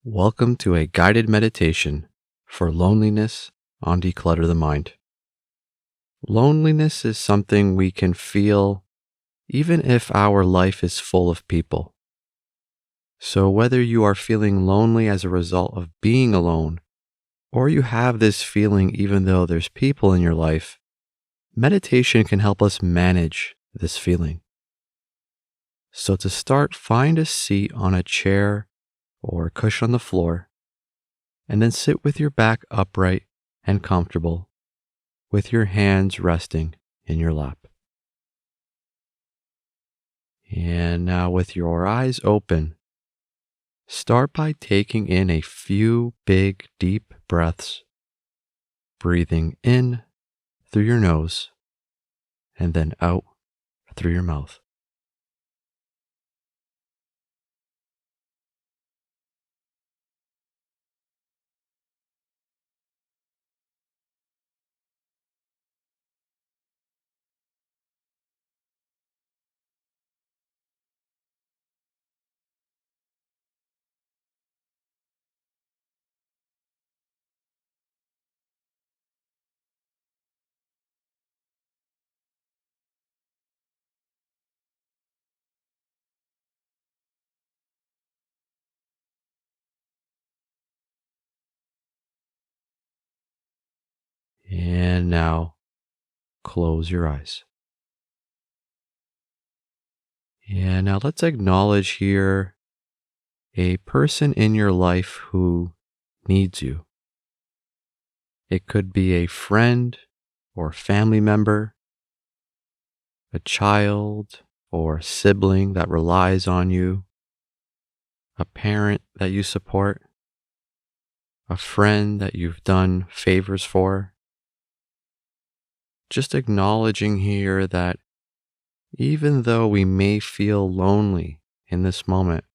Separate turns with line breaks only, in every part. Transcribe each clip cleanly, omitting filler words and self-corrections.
Welcome to a guided meditation for loneliness on Declutter the Mind. Loneliness is something we can feel even if our life is full of people. So, whether you are feeling lonely as a result of being alone, or you have this feeling even though there's people in your life, meditation can help us manage this feeling. So, to start, find a seat on a chair or a cushion on the floor and then sit with your back upright and comfortable, with your hands resting in your lap. And now, with your eyes open, start by taking in a few big, deep breaths, breathing in through your nose and then out through your mouth. And now, close your eyes. And now, let's acknowledge here a person in your life who needs you. It could be a friend or family member, a child or sibling that relies on you, a parent that you support, a friend that you've done favors for. Just acknowledging here that even though we may feel lonely in this moment,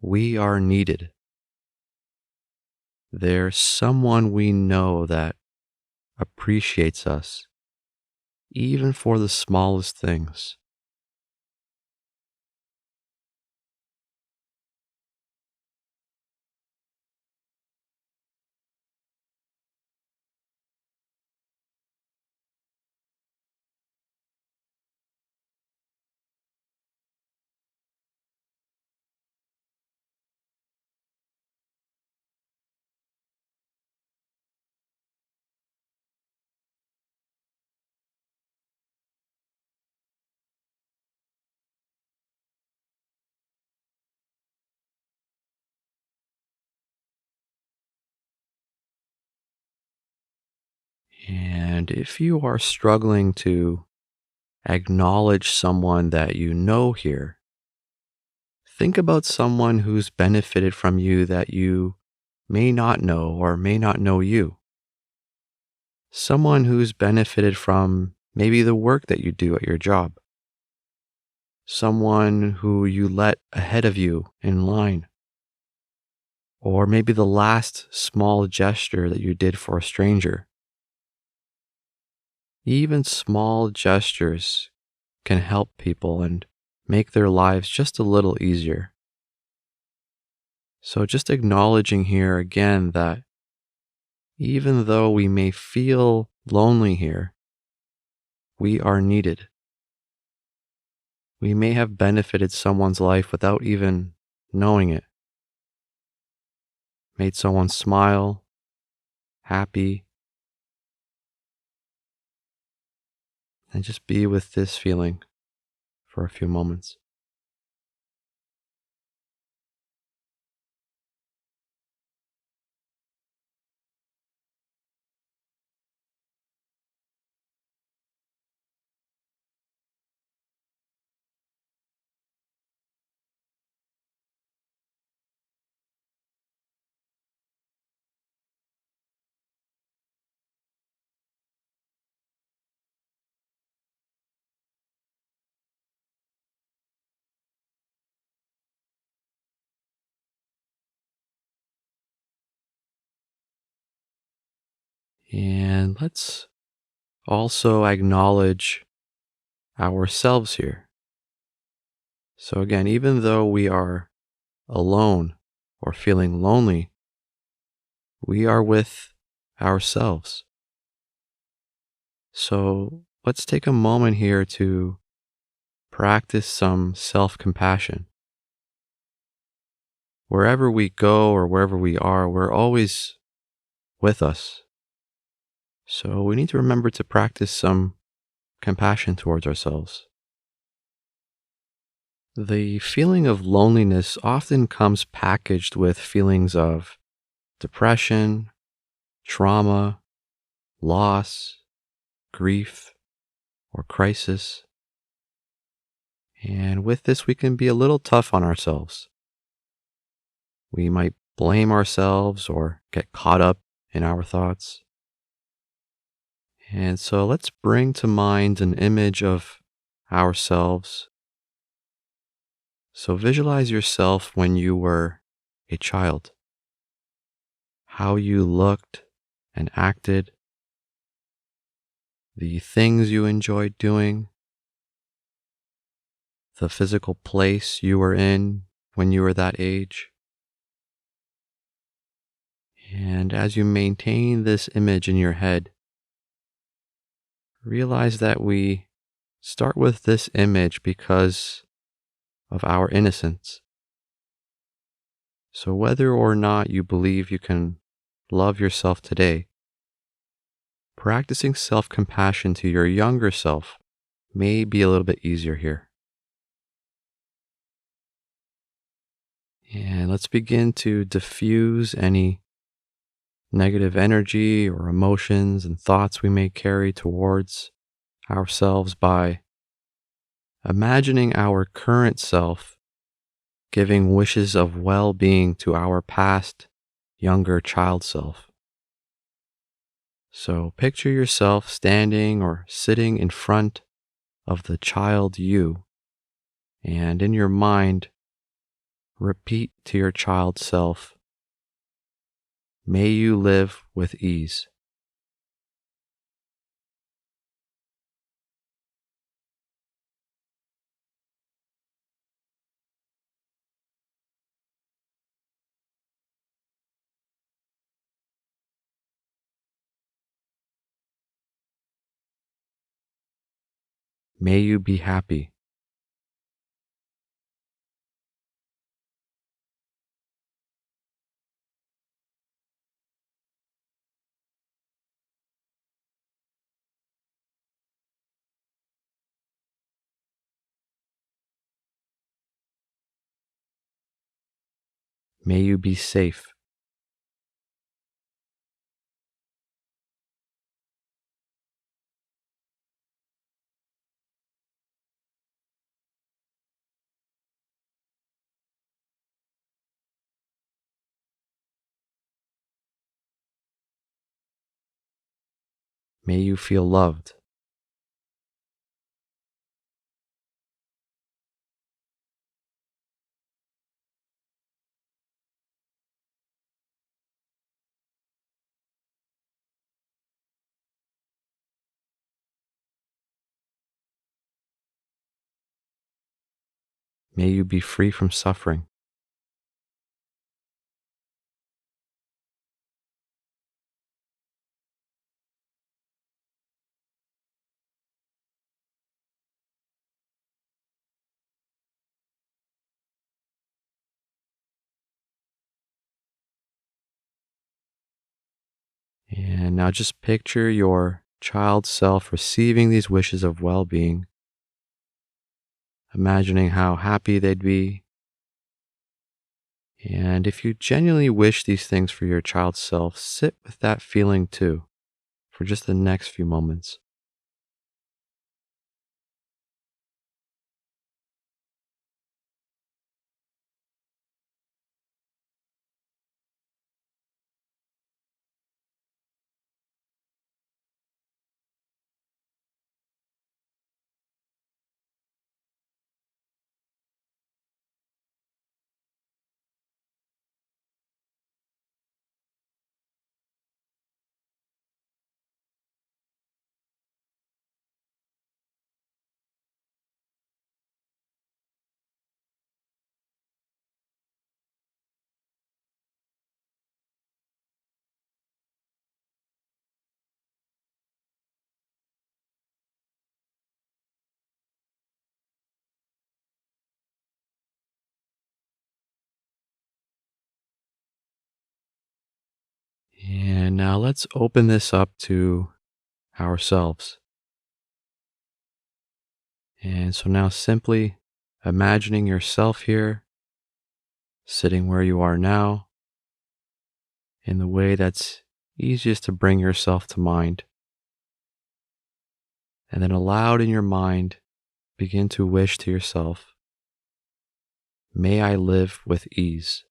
we are needed. There's someone we know that appreciates us, even for the smallest things. And if you are struggling to acknowledge someone that you know here, think about someone who's benefited from you that you may not know or may not know you. Someone who's benefited from maybe the work that you do at your job. Someone who you let ahead of you in line. Or maybe the last small gesture that you did for a stranger. Even small gestures can help people and make their lives just a little easier. So, just acknowledging here again that even though we may feel lonely here, we are needed. We may have benefited someone's life without even knowing it, made someone smile, happy, and just be with this feeling for a few moments. And let's also acknowledge ourselves here. So, again, even though we are alone or feeling lonely, we are with ourselves. So let's take a moment here to practice some self compassion. Wherever we go or wherever we are, we're always with us. So we need to remember to practice some compassion towards ourselves. The feeling of loneliness often comes packaged with feelings of depression, trauma, loss, grief, or crisis. And with this, we can be a little tough on ourselves. We might blame ourselves or get caught up in our thoughts. And so let's bring to mind an image of ourselves. So visualize yourself when you were a child, how you looked and acted, the things you enjoyed doing, the physical place you were in when you were that age. And as you maintain this image in your head, realize that we start with this image because of our innocence. So whether or not you believe you can love yourself today, practicing self-compassion to your younger self may be a little bit easier here. And let's begin to diffuse any negative energy or emotions and thoughts we may carry towards ourselves by imagining our current self giving wishes of well being to our past, younger child self. So picture yourself standing or sitting in front of the child you, and in your mind, repeat to your child self, may you live with ease. May you be happy. May you be safe. May you feel loved. May you be free from suffering. And now just picture your child self receiving these wishes of well being, imagining how happy they'd be. And if you genuinely wish these things for your child self, sit with that feeling too for just the next few moments. Now let's open this up to ourselves. And so now simply imagining yourself here, sitting where you are now, in the way that's easiest to bring yourself to mind. And then aloud in your mind, begin to wish to yourself, may I live with ease.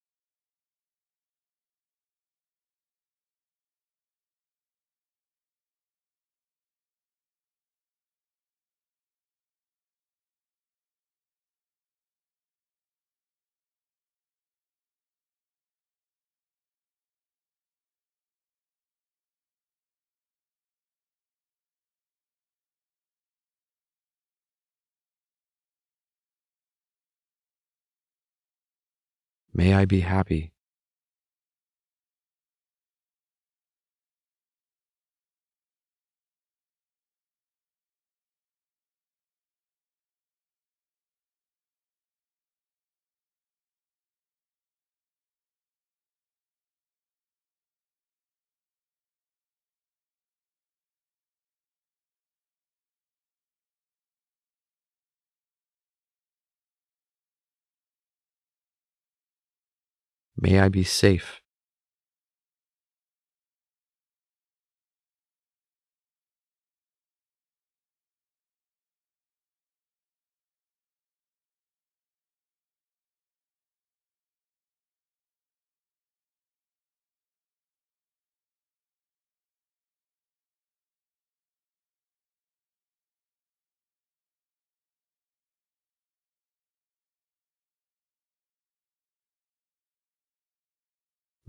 May I be happy. May I be safe.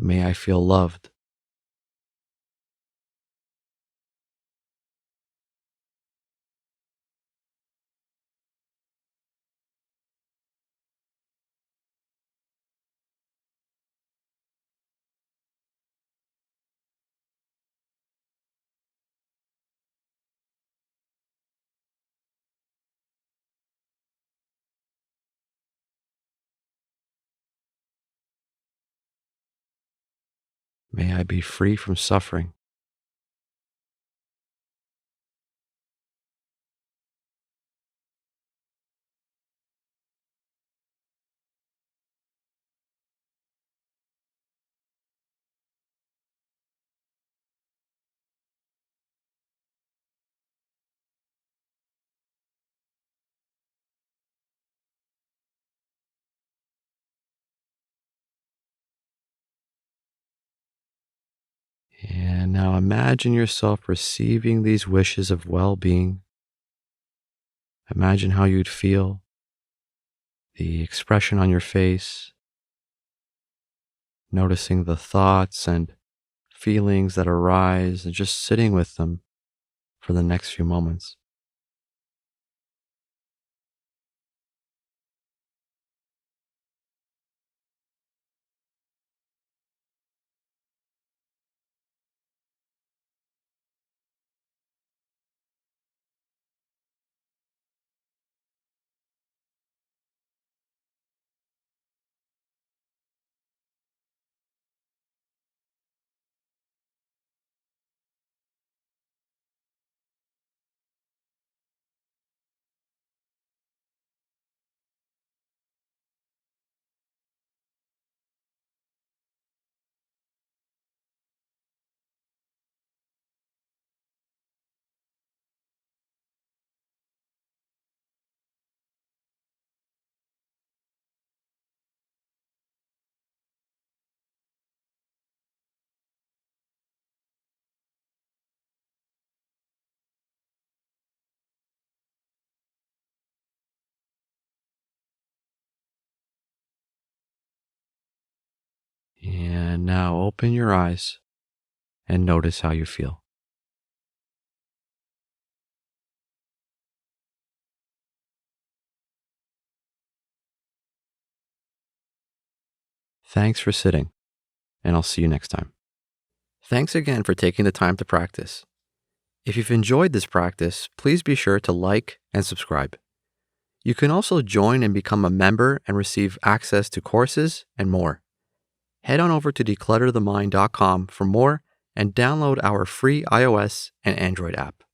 May I feel loved. May I be free from suffering. And now imagine yourself receiving these wishes of well-being. Imagine how you'd feel, the expression on your face, noticing the thoughts and feelings that arise and just sitting with them for the next few moments. And now open your eyes and notice how you feel. Thanks for sitting, and I'll see you next time. Thanks again for taking the time to practice. If you've enjoyed this practice, please be sure to like and subscribe. You can also join and become a member and receive access to courses and more. Head on over to declutterthemind.com for more and download our free iOS and Android app.